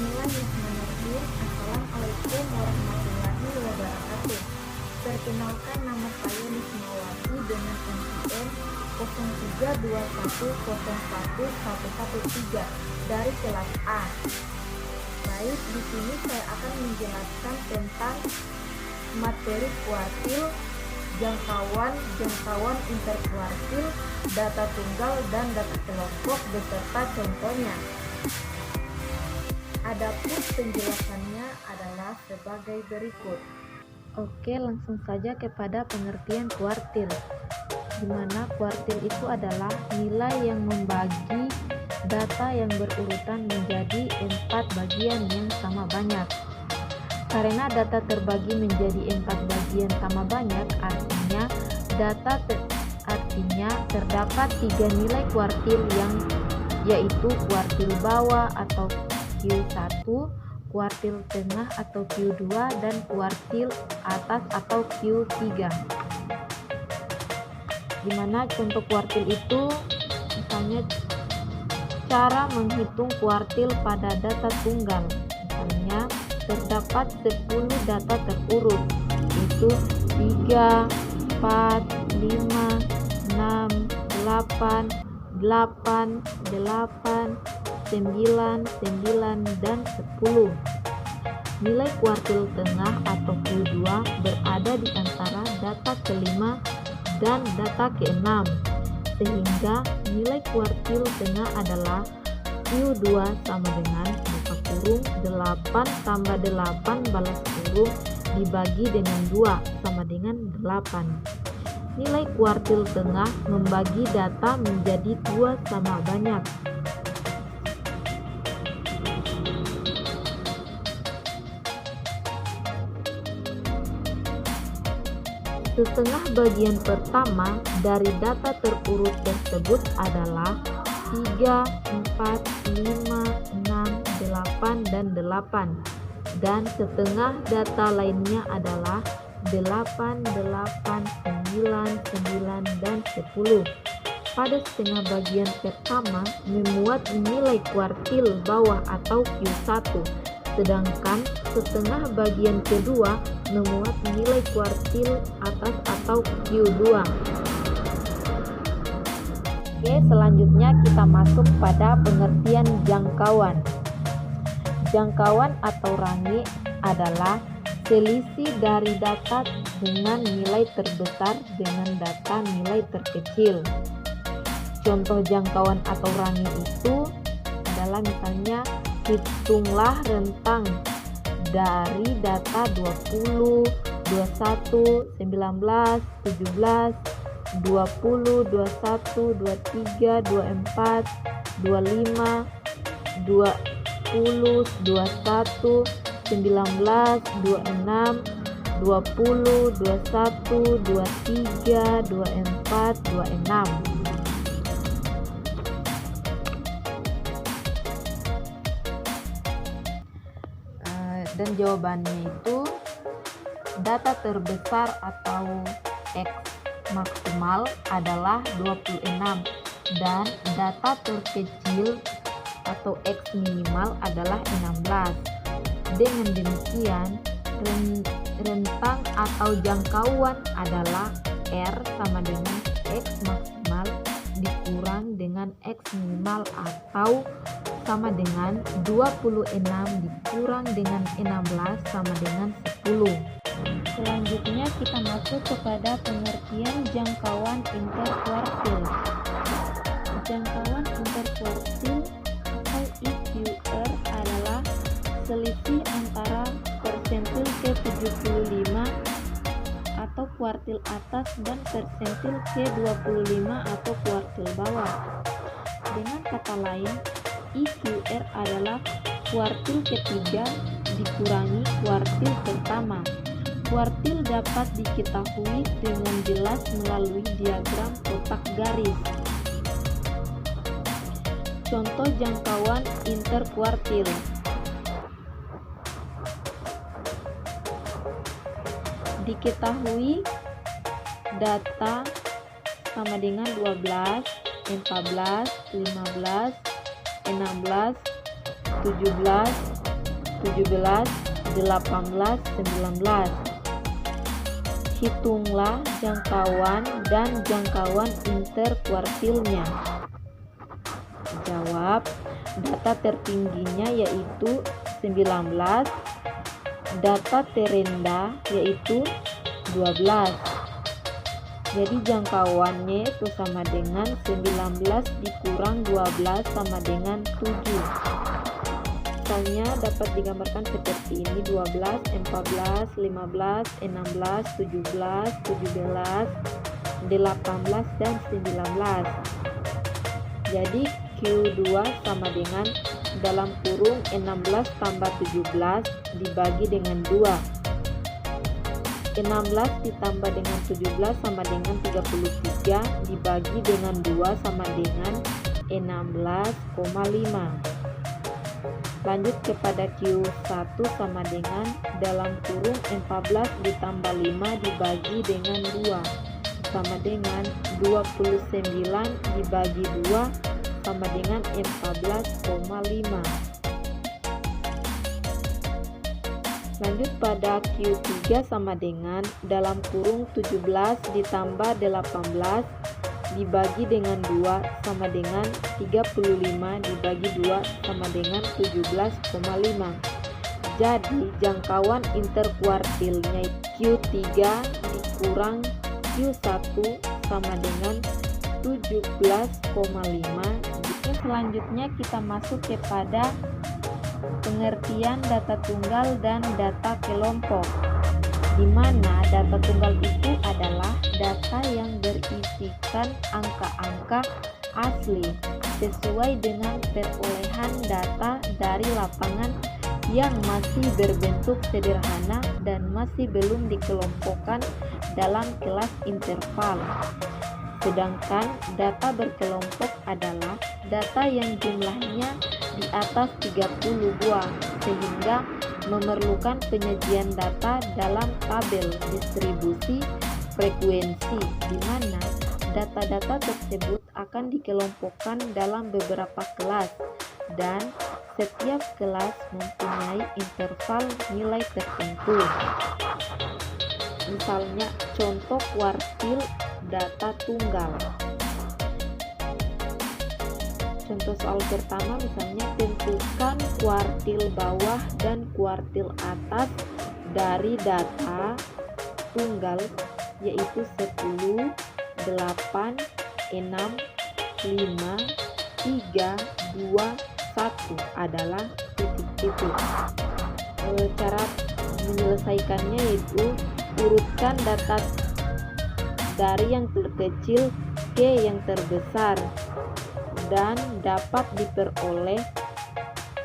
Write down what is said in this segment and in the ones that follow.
Bismillahirrahmanirrahim. Assalamualaikum warahmatullahi wabarakatuh. Perkenalkan, nama saya Nismawati dengan NPM 0321011113 dari kelas A. Baik, di sini saya akan menjelaskan tentang materi kuartil, jangkauan interkuartil, data tunggal dan data kelompok beserta contohnya. Adapun penjelasannya adalah sebagai berikut. Oke, langsung saja kepada pengertian kuartil. Di mana kuartil itu adalah nilai yang membagi data yang berurutan menjadi 4 bagian yang sama banyak. Karena data terbagi menjadi 4 bagian sama banyak, artinya terdapat 3 nilai kuartil yaitu kuartil bawah atau Q1, kuartil tengah atau Q2, dan kuartil atas atau Q3. Dimana contoh kuartil itu misalnya cara menghitung kuartil pada data tunggal. Misalnya terdapat 10 data terurut, yaitu 3, 4, 5, 6, 8, 9, dan 10. Nilai kuartil tengah atau Q2 berada di antara data ke-5 dan data ke-6, sehingga nilai kuartil tengah adalah Q2 sama dengan 8 tambah 8 balas kurung dibagi dengan 2 sama dengan 8. Nilai kuartil tengah membagi data menjadi 2 sama banyak. Setengah bagian pertama dari data terurut tersebut adalah 3, 4, 5, 6, 8, dan 8. Dan setengah data lainnya adalah 8, 9, 9, dan 10. Pada setengah bagian pertama memuat nilai kuartil bawah atau Q1, sedangkan setengah bagian kedua memuat nilai kuartil atas atau Q2. Oke, selanjutnya kita masuk pada pengertian jangkauan. Jangkauan atau range adalah selisih dari data dengan nilai terbesar dengan data nilai terkecil. Contoh jangkauan atau range itu adalah misalnya hitunglah rentang dari data 20, 21, 19, 17, 20, 21, 23, 24, 25, 20, 21, 19, 26, 20, 21, 23, 24, 26. Dan jawabannya itu data terbesar atau X maksimal adalah 26 dan data terkecil atau X minimal adalah 16. Dengan demikian rentang atau jangkauan adalah R sama dengan X maksimal dikurang dengan X minimal atau sama dengan 26 dikurang dengan 16 sama dengan 10. Selanjutnya kita masuk kepada pengertian jangkauan interkuartil. Jangkauan interkuartil atau IQR adalah selisih antara persentil ke-75 atau kuartil atas dan persentil ke-25 atau kuartil bawah. Dengan kata lain, IQR adalah kuartil ketiga dikurangi kuartil pertama. Kuartil dapat diketahui dengan jelas melalui diagram kotak garis. Contoh jangkauan interkuartil. Diketahui data sama dengan 12, 14, 15, 16, 17, 17, 18, 19. Hitunglah jangkauan dan jangkauan interkuartilnya. Jawab, data tertingginya yaitu 19, data terendah yaitu 12. Jadi jangkauannya itu sama dengan 19 dikurang 12 sama dengan 7. Misalnya dapat digambarkan seperti ini: 12, 14, 15, 16, 17, 17, 18, dan 19. Jadi Q2 sama dengan dalam kurung 16 tambah 17 dibagi dengan 2. 16 ditambah dengan 17 sama dengan 33 dibagi dengan 2 sama dengan 16,5. Lanjut kepada Q1 sama dengan dalam kurung 14 ditambah 5 dibagi dengan 2 sama dengan 29 dibagi 2 sama dengan 14,5. Lanjut pada Q3 sama dengan dalam kurung 17 ditambah 18 dibagi dengan 2 sama dengan 35 dibagi 2 sama dengan 17,5. Jadi jangkauan interkuartilnya Q3 dikurang Q1 sama dengan 17,5. Selanjutnya kita masuk kepada pengertian data tunggal dan data kelompok, di mana data tunggal itu adalah data yang berisikan angka-angka asli sesuai dengan perolehan data dari lapangan yang masih berbentuk sederhana dan masih belum dikelompokkan dalam kelas interval. Sedangkan data berkelompok adalah data yang jumlahnya di atas 30 buah sehingga memerlukan penyajian data dalam tabel distribusi frekuensi, di mana data-data tersebut akan dikelompokkan dalam beberapa kelas dan setiap kelas mempunyai interval nilai tertentu. Misalnya contoh kuartil data tunggal. Contoh soal pertama misalnya, tentukan kuartil bawah dan kuartil atas dari data tunggal yaitu 10, 8, 6, 5, 3, 2, 1 adalah titik-titik. Cara menyelesaikannya yaitu urutkan data dari yang terkecil ke yang terbesar dan dapat diperoleh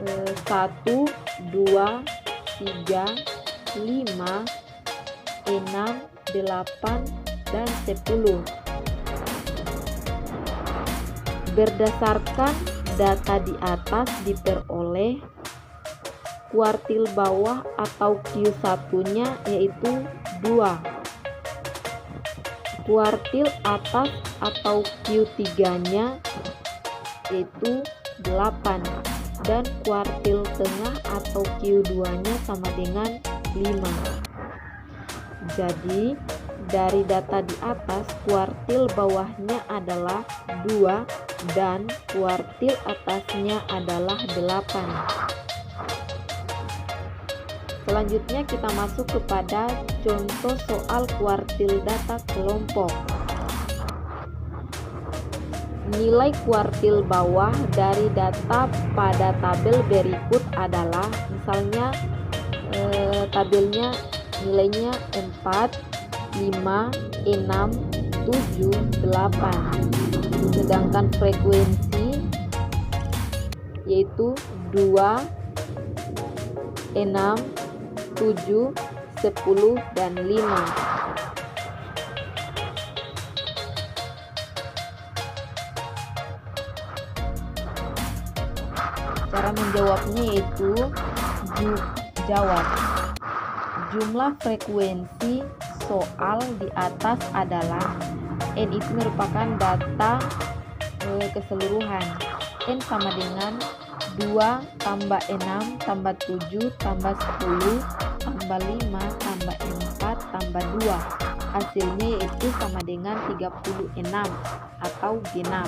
1, 2, 3, 5, 6, 8, dan 10. Berdasarkan data di atas diperoleh kuartil bawah atau Q1-nya yaitu 2. Kuartil atas atau Q3-nya yaitu 8 dan kuartil tengah atau Q2-nya sama dengan 5. Jadi dari data di atas kuartil bawahnya adalah 2 dan kuartil atasnya adalah 8. Selanjutnya kita masuk kepada contoh soal kuartil data kelompok. Nilai kuartil bawah dari data pada tabel berikut adalah, misalnya tabelnya nilainya 4, 5, 6, 7, 8. Sedangkan frekuensi yaitu 2, 6, 7, 10, dan 5. Cara menjawabnya yaitu jawab. Jumlah frekuensi soal di atas adalah N itu merupakan data keseluruhan. N sama dengan 2 tambah 6 tambah 7 tambah 10 tambah 5 tambah 4 tambah 2. Hasilnya yaitu sama dengan 36 atau genap.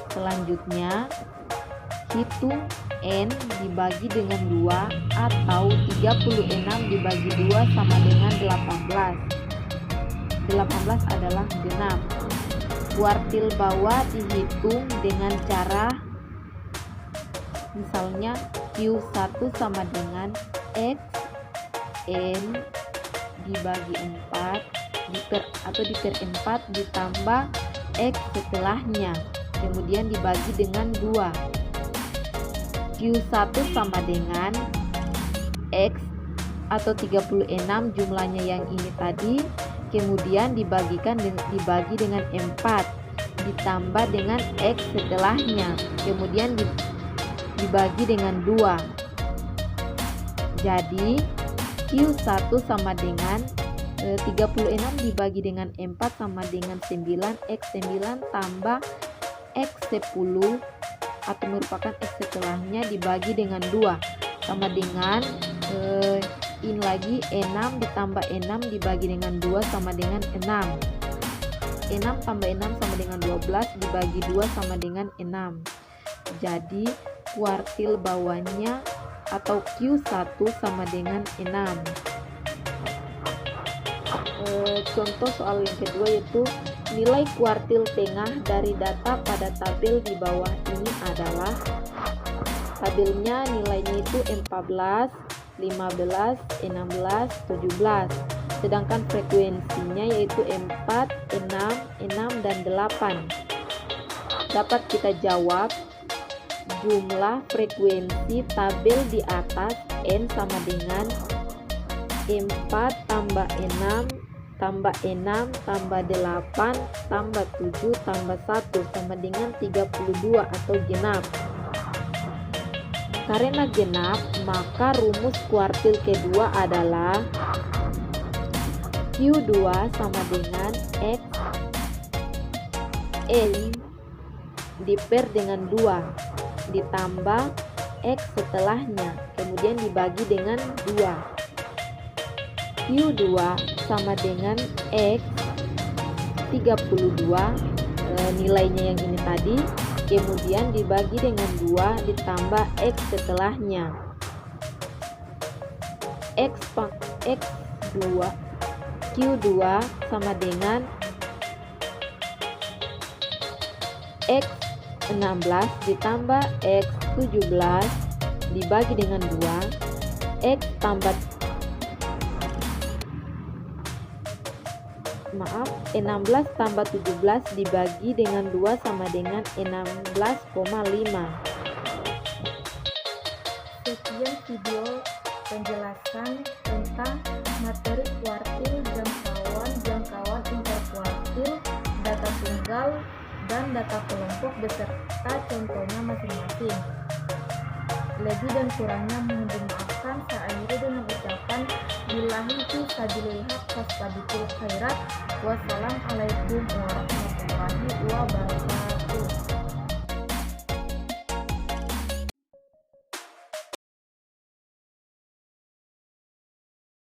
Selanjutnya, hitung N dibagi dengan 2 atau 36 dibagi 2 sama dengan 18. 18 adalah genap. Kuartil bawah dihitung dengan cara misalnya Q1 sama dengan X N dibagi 4 diper 4 ditambah X setelahnya, kemudian dibagi dengan 2. Q1 sama dengan X atau 36 jumlahnya yang ini tadi, kemudian dibagi dengan 4 ditambah dengan X setelahnya, kemudian dibagi dengan 2. Jadi Q1 sama dengan 36 dibagi dengan 4 sama dengan 9, X9 tambah X10 atau merupakan X setelahnya dibagi dengan 2 sama dengan ini lagi 6 ditambah 6 dibagi dengan 2 sama dengan 6. 6 tambah 6 sama dengan 12 dibagi 2 sama dengan 6. Jadi kuartil bawahnya atau Q1 sama dengan 6. Contoh soal yang kedua yaitu nilai kuartil tengah dari data pada tabel di bawah ini adalah, tabelnya nilainya itu 14, 15, 16, 17, sedangkan frekuensinya yaitu 4, 6, 6, dan 8. Dapat kita jawab jumlah frekuensi tabel di atas N sama dengan 4 tambah 6 tambah 6 tambah 8 tambah 7 tambah 1 sama dengan 32 atau genap. Karena genap, maka rumus kuartil kedua adalah Q2 sama dengan X N diper dengan 2 ditambah X setelahnya, kemudian dibagi dengan 2. Q2 sama dengan X 32 nilainya yang ini tadi, kemudian dibagi dengan 2 ditambah X setelahnya. X2 Q2 sama dengan X16 ditambah X17 dibagi dengan 2, X tambah 16 tambah 17 dibagi dengan 2 sama dengan 16,5. Sekian video penjelasan tentang materi kuartil, jangkauan interkuartil, data tunggal, dan data kelompok beserta contohnya masing-masing. Lebih dan kurangnya mohon dimaafkan. Saya akhiri dengan ucapan billahi fi sabilillah fastabiqul khairat. Wassalamualaikum warahmatullahi wabarakatuh.